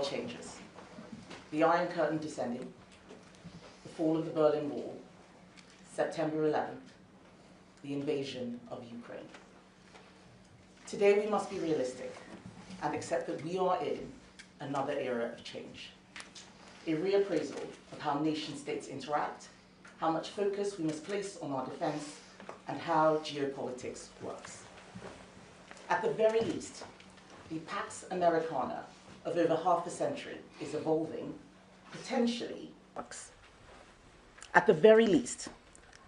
world changes. The Iron Curtain descending, the fall of the Berlin Wall, September 11th, the invasion of Ukraine. Today we must be realistic and accept that we are in another era of change. A reappraisal of how nation states interact, how much focus we must place on our defense, and how geopolitics works. At the very least, the Pax Americana of over half a century is evolving, potentially works. At the very least,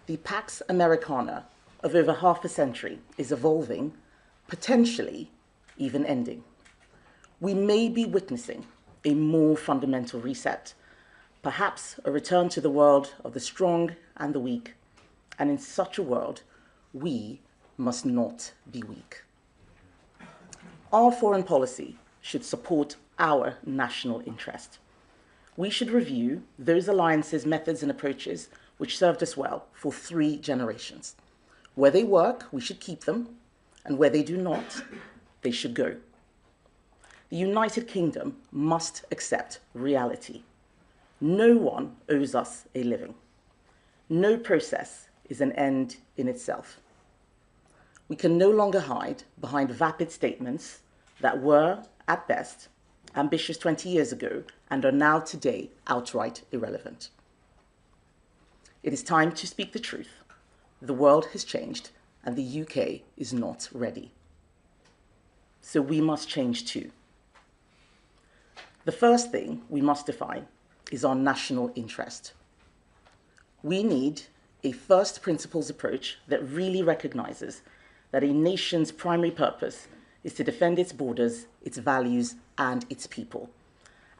the Pax Americana of over half a century is evolving, potentially even ending. We may be witnessing a more fundamental reset, perhaps a return to the world of the strong and the weak, and in such a world, we must not be weak. Our foreign policy should support our national interest. We should review those alliances, methods, and approaches which served us well for 3 generations. Where they work, we should keep them, and where they do not, they should go. The United Kingdom must accept reality. No one owes us a living. No process is an end in itself. We can no longer hide behind vapid statements that were, at best, ambitious 20 years ago and are now today outright irrelevant. It is time to speak the truth. The world has changed and the UK is not ready. So we must change too. The first thing we must define is our national interest. We need a first principles approach that really recognizes that a nation's primary purpose is to defend its borders, its values, and its people.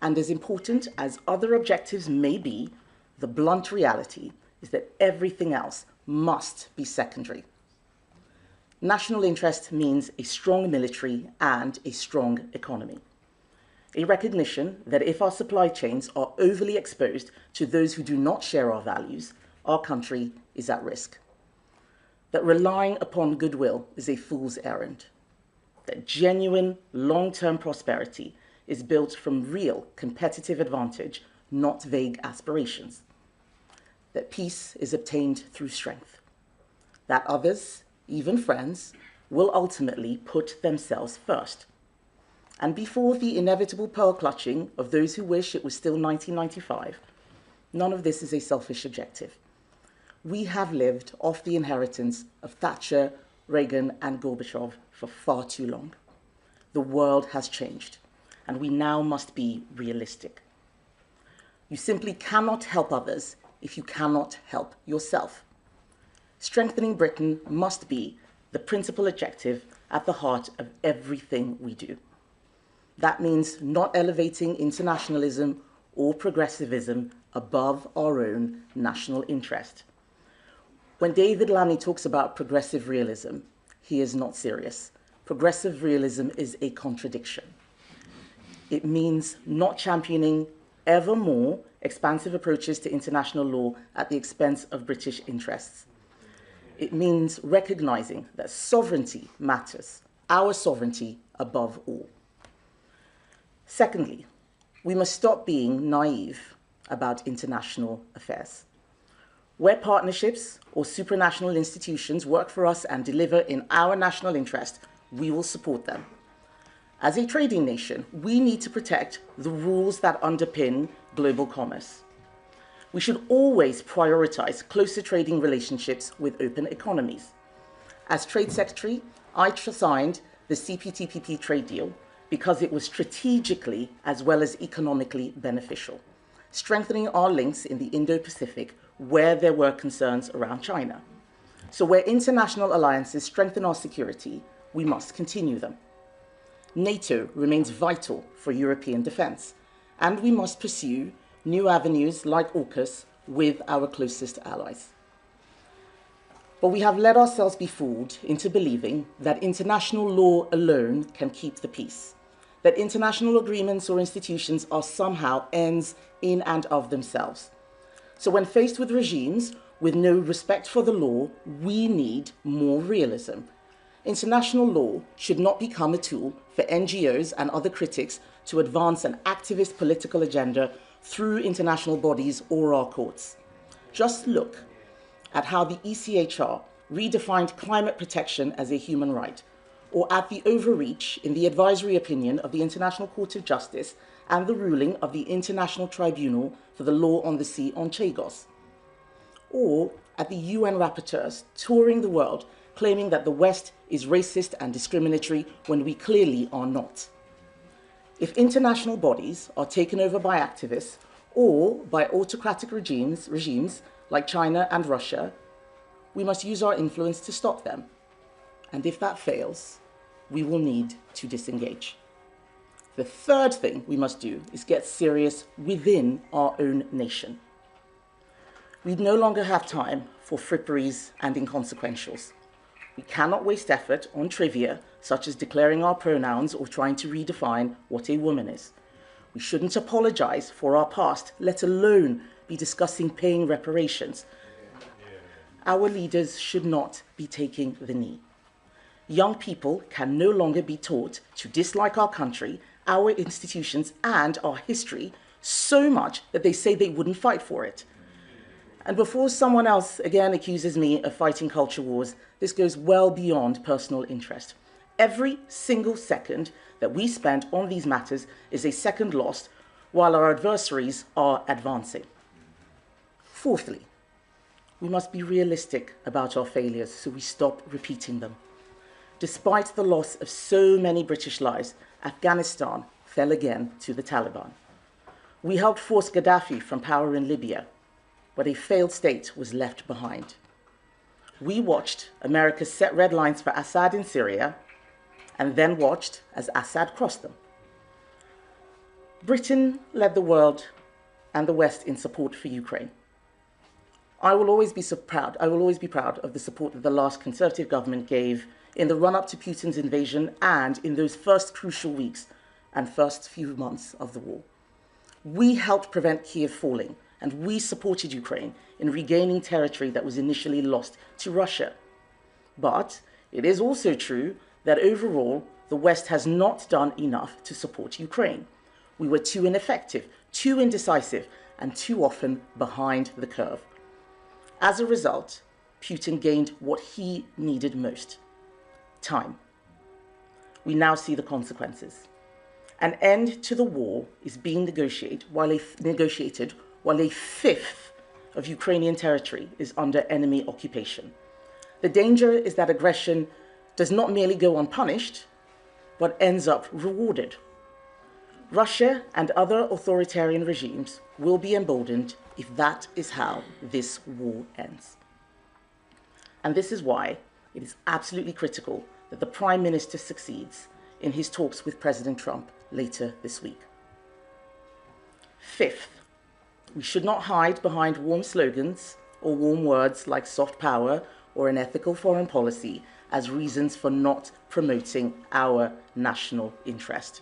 And as important as other objectives may be, the blunt reality is that everything else must be secondary. National interest means a strong military and a strong economy. A recognition that if our supply chains are overly exposed to those who do not share our values, our country is at risk. That relying upon goodwill is a fool's errand. That genuine long-term prosperity is built from real competitive advantage, not vague aspirations. That peace is obtained through strength. That others, even friends, will ultimately put themselves first. And before the inevitable pearl clutching of those who wish it was still 1995, none of this is a selfish objective. We have lived off the inheritance of Thatcher, Reagan, and Gorbachev for far too long. The world has changed, and we now must be realistic. You simply cannot help others if you cannot help yourself. Strengthening Britain must be the principal objective at the heart of everything we do. That means not elevating internationalism or progressivism above our own national interest. When David Lammy talks about progressive realism, he is not serious. Progressive realism is a contradiction. It means not championing ever more expansive approaches to international law at the expense of British interests. It means recognizing that sovereignty matters, our sovereignty above all. Secondly, we must stop being naive about international affairs. Where partnerships or supranational institutions work for us and deliver in our national interest, we will support them. As a trading nation, we need to protect the rules that underpin global commerce. We should always prioritize closer trading relationships with open economies. As Trade Secretary, I signed the CPTPP trade deal because it was strategically as well as economically beneficial, strengthening our links in the Indo-Pacific where there were concerns around China. So where international alliances strengthen our security, we must continue them. NATO remains vital for European defense, and we must pursue new avenues like AUKUS with our closest allies. But we have let ourselves be fooled into believing that international law alone can keep the peace, that international agreements or institutions are somehow ends in and of themselves. So when faced with regimes with no respect for the law, we need more realism. international law should not become a tool for NGOs and other critics to advance an activist political agenda through international bodies or our courts. Just look at how the ECHR redefined climate protection as a human right, or at the overreach in the advisory opinion of the International Court of Justice and the ruling of the International Tribunal for the Law on the Sea on Chagos, or at the UN rapporteurs touring the world claiming that the West is racist and discriminatory when we clearly are not. If international bodies are taken over by activists or by autocratic regimes like China and Russia, we must use our influence to stop them. And if that fails, we will need to disengage. The third thing we must do is get serious within our own nation. We no longer have time for fripperies and inconsequentials. We cannot waste effort on trivia, such as declaring our pronouns or trying to redefine what a woman is. We shouldn't apologize for our past, let alone be discussing paying reparations. Our leaders should not be taking the knee. Young people can no longer be taught to dislike our country, our institutions, and our history so much that they say they wouldn't fight for it. And before someone else again accuses me of fighting culture wars, this goes well beyond personal interest. Every single second that we spend on these matters is a second lost, while our adversaries are advancing. Fourthly, we must be realistic about our failures so we stop repeating them. Despite the loss of so many British lives, Afghanistan fell again to the Taliban. We helped force Gaddafi from power in Libya, but a failed state was left behind. We watched America set red lines for Assad in Syria, and then watched as Assad crossed them. Britain led the world and the West in support for Ukraine. I will always be proud of the support that the last Conservative government gave in the run-up to Putin's invasion and in those first crucial weeks and first few months of the war. We helped prevent Kiev falling, and we supported Ukraine in regaining territory that was initially lost to Russia. But it is also true that overall, the West has not done enough to support Ukraine. We were too ineffective, too indecisive, and too often behind the curve. As a result, Putin gained what he needed most: time. We now see the consequences. An end to the war is being negotiated while a fifth of Ukrainian territory is under enemy occupation. The danger is that aggression does not merely go unpunished, but ends up rewarded. Russia and other authoritarian regimes will be emboldened if that is how this war ends. And this is why it is absolutely critical that the Prime Minister succeeds in his talks with President Trump later this week. Fifth, we should not hide behind warm slogans or warm words like soft power or an ethical foreign policy as reasons for not promoting our national interest.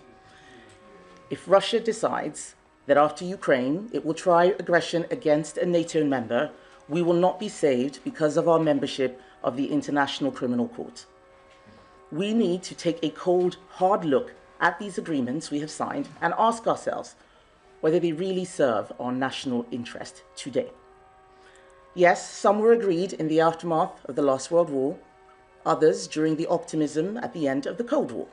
If Russia decides that after Ukraine it will try aggression against a NATO member, we will not be saved because of our membership of the International Criminal Court. We need to take a cold, hard look at these agreements we have signed and ask ourselves whether they really serve our national interest today. Yes, some were agreed in the aftermath of the last World War, others during the optimism at the end of the Cold War.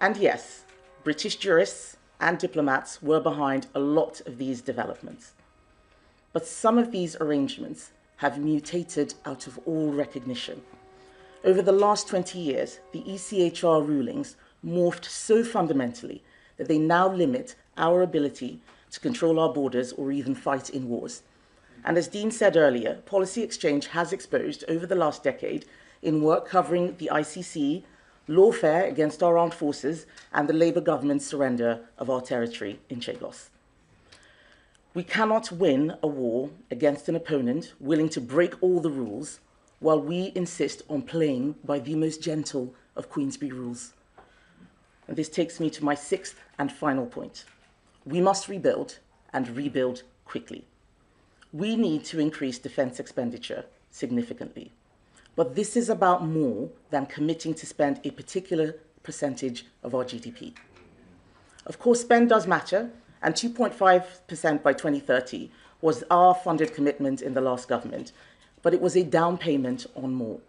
And yes, British jurists and diplomats were behind a lot of these developments. But some of these arrangements have mutated out of all recognition. Over the last 20 years, the ECHR rulings morphed so fundamentally that they now limit our ability to control our borders or even fight in wars. And as Dean said earlier, policy exchange has exposed over the last decade in work covering the ICC, lawfare against our armed forces, and the Labour government's surrender of our territory in Chagos. We cannot win a war against an opponent willing to break all the rules while we insist on playing by the most gentle of Queensberry rules. And this takes me to my sixth and final point. We must rebuild, and rebuild quickly. We need to increase defence expenditure significantly. But this is about more than committing to spend a particular percentage of our GDP. Of course, spend does matter, and 2.5% by 2030 was our funded commitment in the last government, but it was a down payment on more.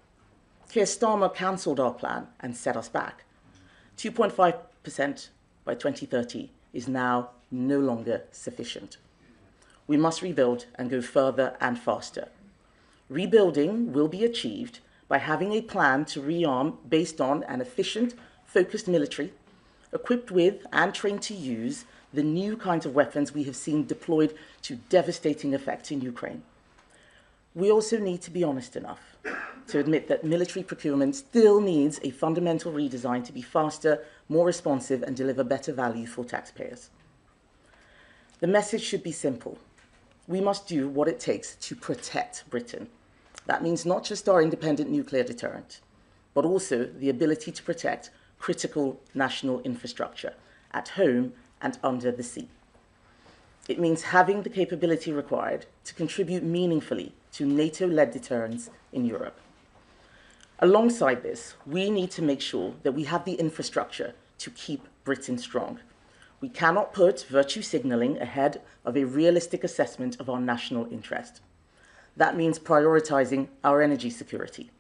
Keir Starmer cancelled our plan and set us back. 2.5% by 2030 is now no longer sufficient. We must rebuild and go further and faster. Rebuilding will be achieved by having a plan to rearm based on an efficient, focused military, equipped with and trained to use the new kinds of weapons we have seen deployed to devastating effect in Ukraine. We also need to be honest enough to admit that military procurement still needs a fundamental redesign to be faster, more responsive, and deliver better value for taxpayers. The message should be simple. We must do what it takes to protect Britain. That means not just our independent nuclear deterrent, but also the ability to protect critical national infrastructure at home and under the sea. It means having the capability required to contribute meaningfully to NATO-led deterrence in Europe. Alongside this, we need to make sure that we have the infrastructure to keep Britain strong. We cannot put virtue signalling ahead of a realistic assessment of our national interest. That means prioritizing our energy security,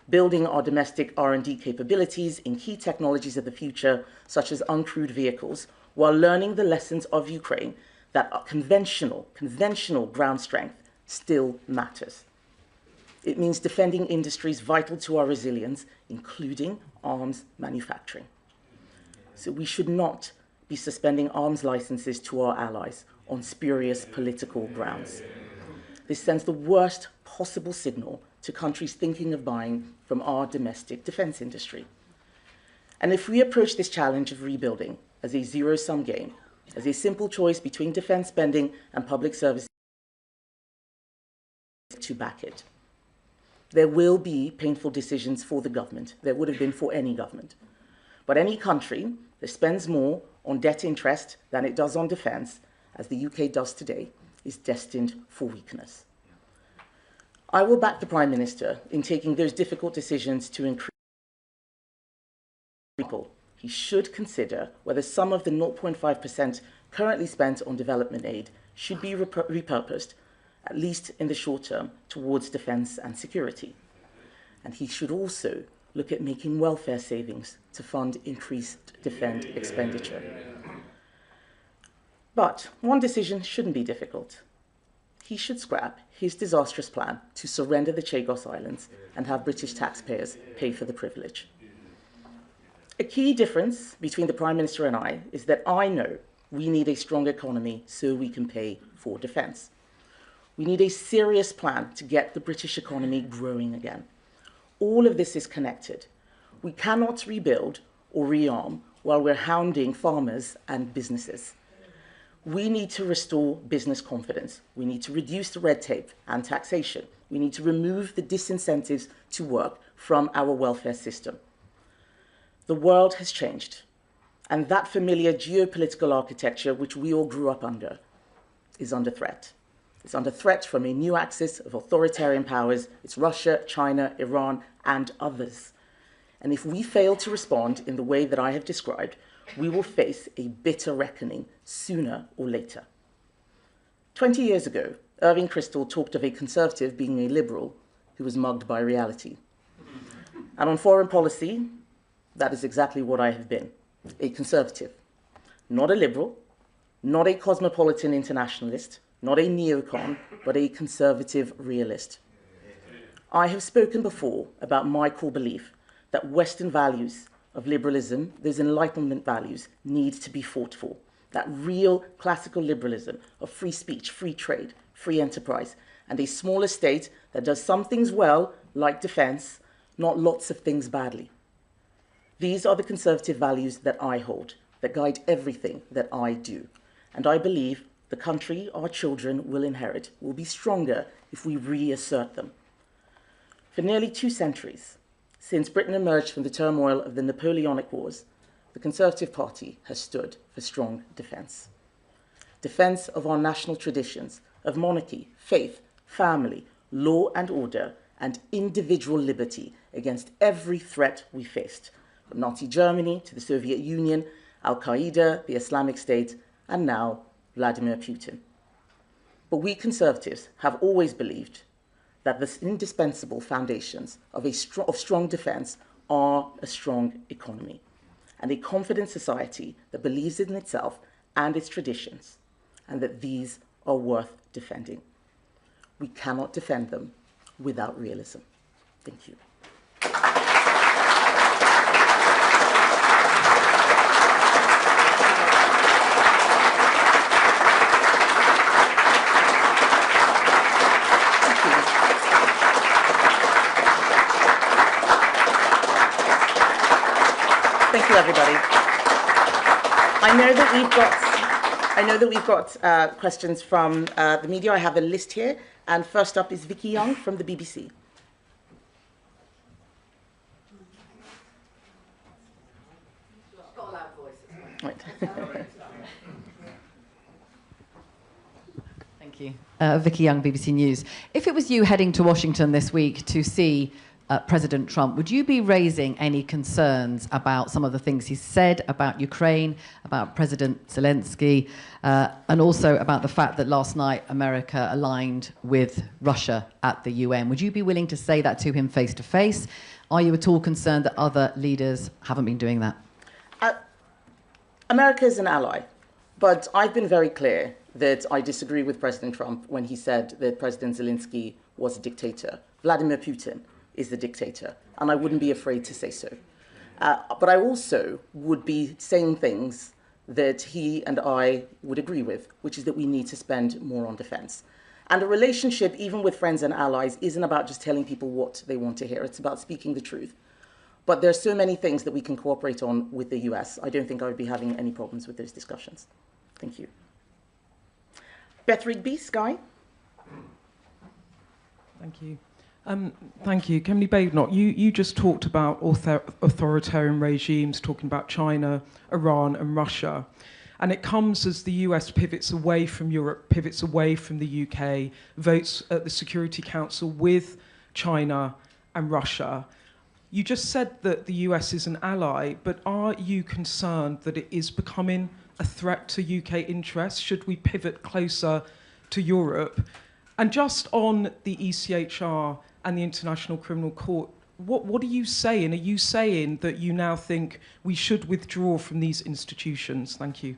building our domestic R&D capabilities in key technologies of the future, such as uncrewed vehicles, while learning the lessons of Ukraine that our conventional ground strength still matters. It means defending industries vital to our resilience, including arms manufacturing. So we should not be suspending arms licenses to our allies on spurious political grounds. This sends the worst possible signal to countries thinking of buying from our domestic defense industry. And if we approach this challenge of rebuilding as a zero-sum game, as a simple choice between defense spending and public services to back it, there will be painful decisions for the government. There would have been for any government. But any country that spends more on debt interest than it does on defense, as the UK does today, is destined for weakness. I will back the Prime Minister in taking those difficult decisions to increase people. He should consider whether some of the 0.5% currently spent on development aid should be repurposed, at least in the short term, towards defense and security. And he should also look at making welfare savings to fund increased defense expenditure. But one decision shouldn't be difficult. He should scrap his disastrous plan to surrender the Chagos Islands and have British taxpayers pay for the privilege. A key difference between the Prime Minister and I is that I know we need a strong economy so we can pay for defense. We need a serious plan to get the British economy growing again. All of this is connected. We cannot rebuild or rearm while we're hounding farmers and businesses. We need to restore business confidence. We need to reduce the red tape and taxation. We need to remove the disincentives to work from our welfare system. The world has changed, and that familiar geopolitical architecture which we all grew up under is under threat. It's under threat from a new axis of authoritarian powers. It's Russia, China, Iran, and others. And if we fail to respond in the way that I have described, we will face a bitter reckoning sooner or later. 20 years ago, Irving Kristol talked of a conservative being a liberal who was mugged by reality. And on foreign policy, that is exactly what I have been, a conservative. Not a liberal, not a cosmopolitan internationalist, not a neocon, but a conservative realist. I have spoken before about my core belief that Western values of liberalism, those Enlightenment values, need to be fought for. That real classical liberalism of free speech, free trade, free enterprise, and a smaller state that does some things well, like defense, not lots of things badly. These are the conservative values that I hold, that guide everything that I do. And I believe the country our children will inherit will be stronger if we reassert them. For nearly 2 centuries, since Britain emerged from the turmoil of the Napoleonic Wars, the Conservative Party has stood for strong defence. Defence of our national traditions, of monarchy, faith, family, law and order, and individual liberty against every threat we faced, from Nazi Germany to the Soviet Union, Al-Qaeda, the Islamic State, and now Vladimir Putin. But we conservatives have always believed that the indispensable foundations of strong defense are a strong economy and a confident society that believes in itself and its traditions, and that these are worth defending. We cannot defend them without realism. Thank you. Thank you, everybody. I know that we've got questions from the media. I have a list here, and first up is Vicky Young from the BBC. Got a loud voice. Right. Thank you. Vicky Young, BBC News. If it was you heading to Washington this week to see President Trump, would you be raising any concerns about some of the things he said about Ukraine, about President Zelensky, and also about the fact that last night America aligned with Russia at the UN? Would you be willing to say that to him face to face? Are you at all concerned that other leaders haven't been doing that? America is an ally, but I've been very clear that I disagree with President Trump when he said that President Zelensky was a dictator. Vladimir Putin is the dictator, and I wouldn't be afraid to say so. But I also would be saying things that he and I would agree with, which is that we need to spend more on defense. And a relationship, even with friends and allies, isn't about just telling people what they want to hear. It's about speaking the truth. But there's so many things that we can cooperate on with the US. I don't think I would be having any problems with those discussions. Thank you. Beth Rigby, Sky. Thank you. Thank you. Kemi Badenoch, you just talked about authoritarian regimes, talking about China, Iran and Russia. And it comes as the US pivots away from Europe, pivots away from the UK, votes at the Security Council with China and Russia. You just said that the US is an ally, but are you concerned that it is becoming a threat to UK interests? Should we pivot closer to Europe? And just on the ECHR and the International Criminal Court, what are you saying? Are you saying that you now think we should withdraw from these institutions? Thank you.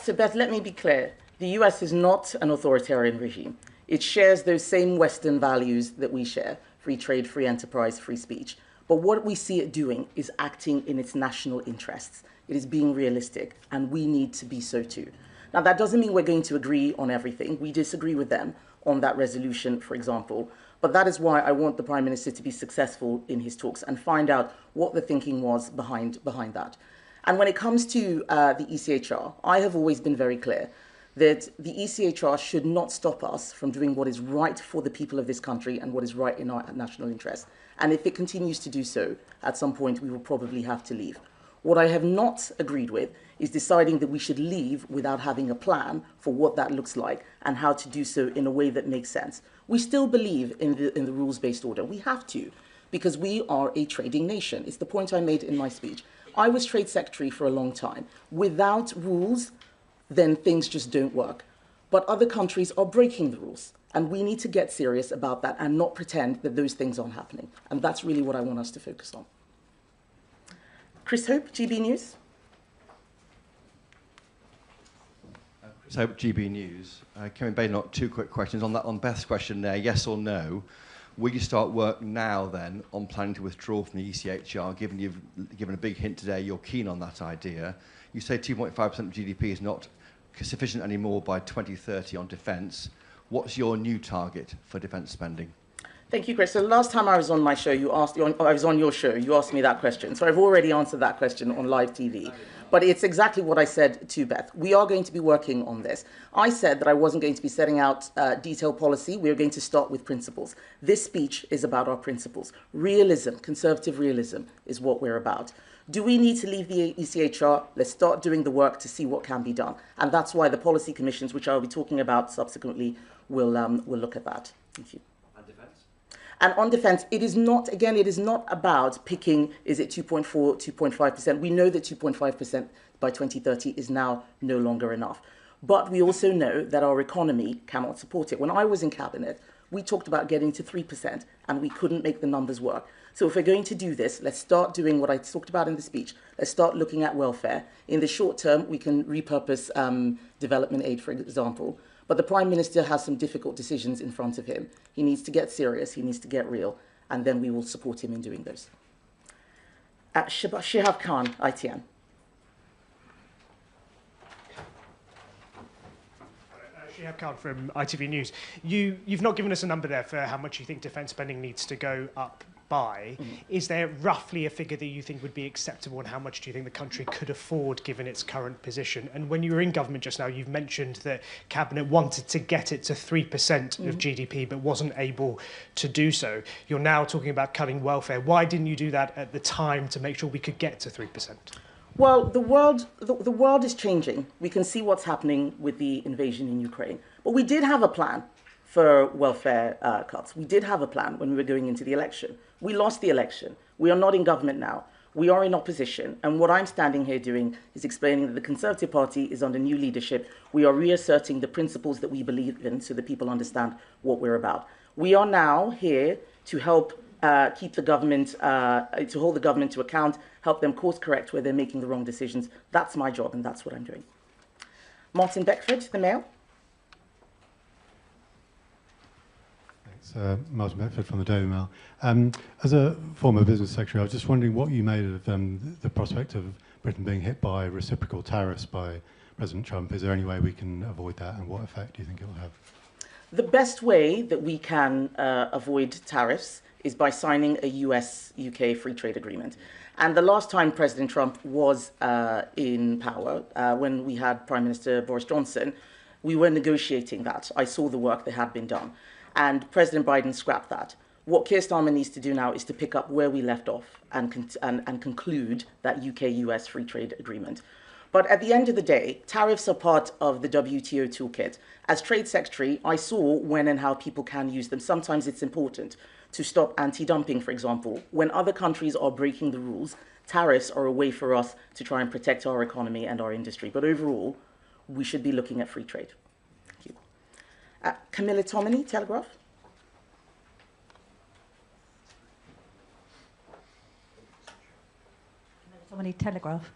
So Beth, let me be clear. The US is not an authoritarian regime. It shares those same Western values that we share: free trade, free enterprise, free speech. But what we see it doing is acting in its national interests. It is being realistic, and we need to be so too. Now, that doesn't mean we're going to agree on everything. We disagree with them on that resolution, for example. But that is why I want the Prime Minister to be successful in his talks and find out what the thinking was behind that. And when it comes to the ECHR, I have always been very clear that the ECHR should not stop us from doing what is right for the people of this country and what is right in our national interest. And if it continues to do so, at some point we will probably have to leave. What I have not agreed with is deciding that we should leave without having a plan for what that looks like and how to do so in a way that makes sense. We still believe in the rules-based order. We have to, because we are a trading nation. It's the point I made in my speech. I was Trade Secretary for a long time. Without rules, then things just don't work. But other countries are breaking the rules, and we need to get serious about that and not pretend that those things aren't happening. And that's really what I want us to focus on. Chris Hope, GB News. Chris Hope, GB News. Kemi Badenoch, two quick questions. On Beth's question there, yes or no, will you start work now then on planning to withdraw from the ECHR, given you've given a big hint today you're keen on that idea? You say 2.5% of GDP is not sufficient anymore by 2030 on defence. What's your new target for defence spending? Thank you, Chris. So the last time I was on my show, I was on your show, you asked me that question. So I've already answered that question on live TV. But it's exactly what I said to Beth. We are going to be working on this. I said that I wasn't going to be setting out detailed policy. We are going to start with principles. This speech is about our principles. Realism, conservative realism, is what we're about. Do we need to leave the ECHR? Let's start doing the work to see what can be done. And that's why the policy commissions, which I'll be talking about subsequently, will look at that. Thank you. And on defence, it is not about picking, is it 2.4, 2.5%? We know that 2.5% by 2030 is now no longer enough. But we also know that our economy cannot support it. When I was in cabinet, we talked about getting to 3% and we couldn't make the numbers work. So if we're going to do this, let's start doing what I talked about in the speech. Let's start looking at welfare. In the short term, we can repurpose development aid, for example. But the Prime Minister has some difficult decisions in front of him. He needs to get serious, he needs to get real, and then we will support him in doing those. Shihab Khan, ITN. Shihab Khan from ITV News. You've not given us a number there for how much you think defence spending needs to go up by. Is there roughly a figure that you think would be acceptable, and how much do you think the country could afford given its current position? And when you were in government just now, you've mentioned that Cabinet wanted to get it to 3% of GDP but wasn't able to do so. You're now talking about cutting welfare. Why didn't you do that at the time to make sure we could get to 3%? Well, the world is changing. We can see what's happening with the invasion in Ukraine. But we did have a plan for welfare cuts. We did have a plan when we were going into the election. We lost the election. We are not in government now. We are in opposition. And what I'm standing here doing is explaining that the Conservative Party is under new leadership. We are reasserting the principles that we believe in so that people understand what we're about. We are now here to help keep the government, to hold the government to account, help them course correct where they're making the wrong decisions. That's my job, and that's what I'm doing. Martin Beckford, The Mail. Thanks, Martin Beckford from the Daily Mail. As a former business secretary, I was just wondering what you made of the prospect of Britain being hit by reciprocal tariffs by President Trump. Is there any way we can avoid that, and what effect do you think it will have? The best way that we can avoid tariffs is by signing a US-UK free trade agreement. And the last time President Trump was in power, when we had Prime Minister Boris Johnson, we were negotiating that. I saw the work that had been done. And President Biden scrapped that. What Keir Starmer needs to do now is to pick up where we left off and conclude that UK-US free trade agreement. But at the end of the day, tariffs are part of the WTO toolkit. As Trade Secretary, I saw when and how people can use them. Sometimes it's important to stop anti-dumping, for example. When other countries are breaking the rules, tariffs are a way for us to try and protect our economy and our industry. But overall, we should be looking at free trade. Thank you. Camilla Tominey, Telegraph. Telegraph.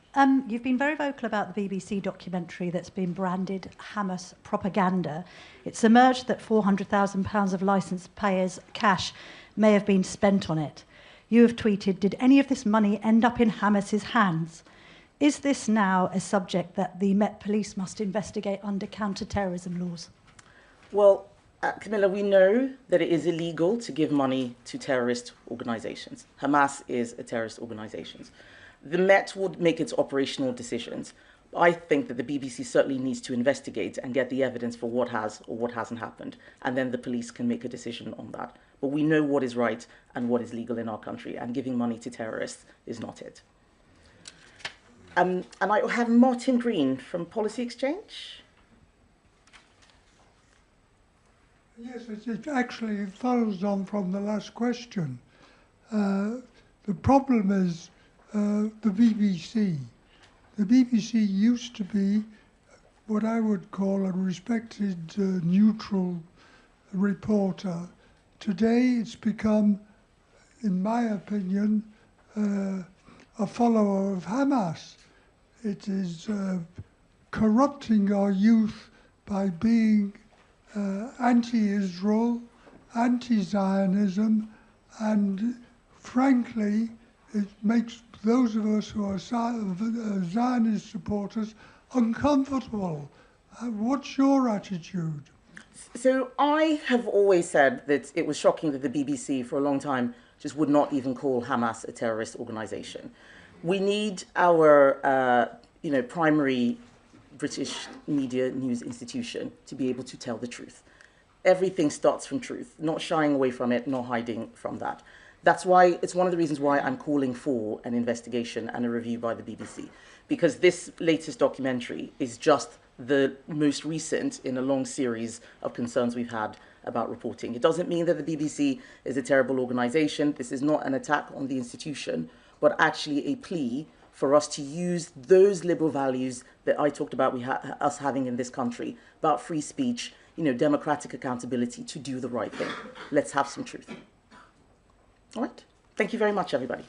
You've been very vocal about the BBC documentary that's been branded Hamas propaganda. It's emerged that £400,000 of licence payers' cash may have been spent on it. You have tweeted, did any of this money end up in Hamas's hands? Is this now a subject that the Met Police must investigate under counter-terrorism laws? Well, Camilla, we know that it is illegal to give money to terrorist organisations. Hamas is a terrorist organisation. The Met would make its operational decisions. I think that the BBC certainly needs to investigate and get the evidence for what has or what hasn't happened, and then the police can make a decision on that. But we know what is right and what is legal in our country, and giving money to terrorists is not it. And I have Martin Green from Policy Exchange. Yes, it actually follows on from the last question. The problem is the BBC. The BBC used to be what I would call a respected neutral reporter. Today it's become, in my opinion, a follower of Hamas. It is corrupting our youth by being anti-Israel, anti-Zionism, and frankly, it makes those of us who are Zionist supporters uncomfortable. What's your attitude? So I have always said that it was shocking that the BBC for a long time just would not even call Hamas a terrorist organization. We need our primary British media news institution to be able to tell the truth. Everything starts from truth, not shying away from it, not hiding from that. That's why it's one of the reasons why I'm calling for an investigation and a review by the BBC, because this latest documentary is just the most recent in a long series of concerns we've had about reporting. It doesn't mean that the BBC is a terrible organisation. This is not an attack on the institution, but actually a plea for us to use those liberal values that I talked about us having in this country, about free speech, democratic accountability, to do the right thing. Let's have some truth. All right? Thank you very much, everybody.